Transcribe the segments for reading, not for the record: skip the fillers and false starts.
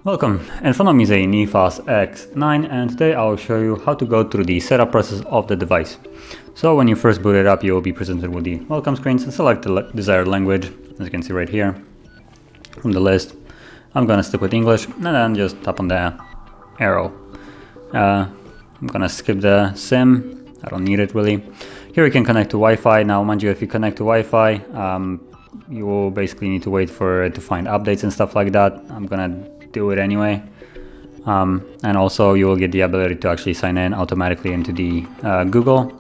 Welcome, in front of me is a Neffos X9 and today I'll show you how to go through the setup process of the device. So when you first boot it up, you will be presented with the welcome screens and select the desired language, as you can see right here from the list. I'm gonna stick with English and then just tap on the arrow. I'm gonna skip the SIM, I don't need it really. Here you can connect to Wi-Fi. Now mind you, if you connect to Wi-Fi, you will basically need to wait for it to find updates and stuff like that. I'm gonna do it anyway. And also you will get the ability to actually sign in automatically into the Google.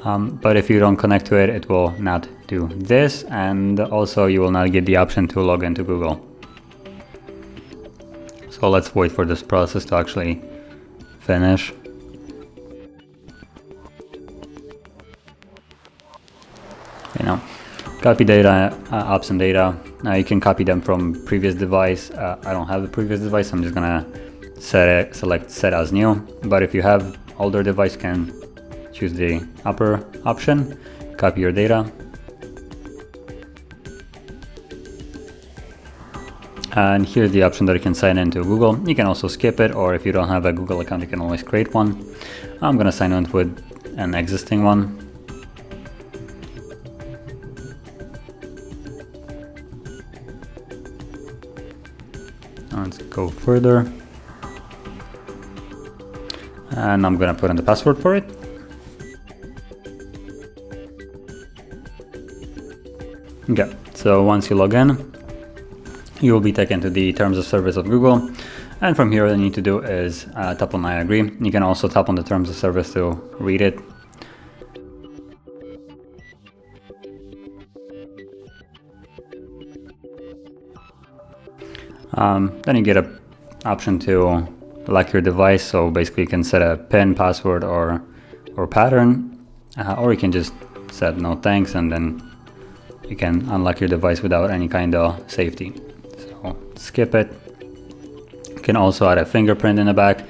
But if you don't connect to it, it will not do this, and also you will not get the option to log into Google. So let's wait for this process to actually finish. You know, copy data, apps and data. Now you can copy them from previous device. I don't have the previous device, I'm just gonna select set as new. But if you have older device, you can choose the upper option, copy your data. And here's the option that you can sign into Google. You can also skip it, or if you don't have a Google account, you can always create one. I'm gonna sign in with an existing one. Let's go further. And I'm gonna put in the password for it. Okay, so once you log in, you will be taken to the terms of service of Google. And from here, all you need to do is tap on I agree. You can also tap on the terms of service to read it. Then you get an option to lock your device. So basically you can set a PIN, password, or pattern, or you can just set no thanks, and then you can unlock your device without any kind of safety. So skip it. You can also add a fingerprint in the back.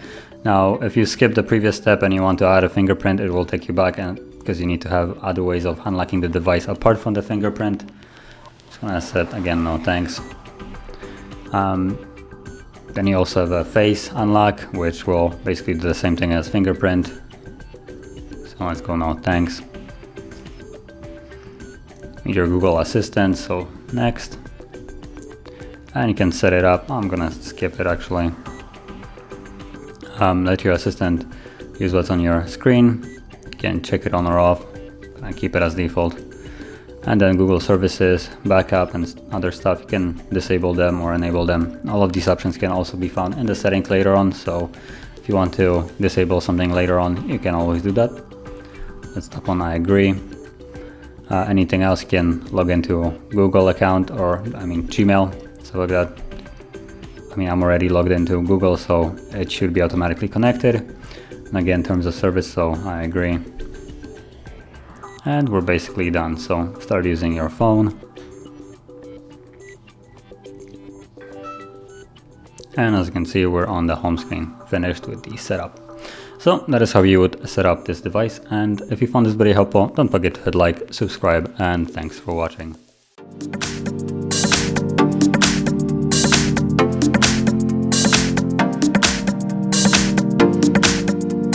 Now, if you skip the previous step and you want to add a fingerprint, it will take you back, and because you need to have other ways of unlocking the device apart from the fingerprint. Just gonna set again no thanks. Then you also have a face unlock, which will basically do the same thing as fingerprint. So let's go no thanks. Your Google Assistant, so next. And you can set it up. I'm gonna skip it actually. Let your assistant use what's on your screen. You can check it on or off. And keep it as default. And then Google services, backup, and other stuff, you can disable them or enable them. All of these options can also be found in the settings later on, so if you want to disable something later on, you can always do that. Let's tap on I agree. Anything else, you can log into Google account, or Gmail, so like that. I'm already logged into Google, so it should be automatically connected. And again, terms of service, so I agree. And we're basically done, so start using your phone. And as you can see, we're on the home screen, finished with the setup. So that is how you would set up this device, and if you found this video helpful, don't forget to hit like, subscribe, and thanks for watching.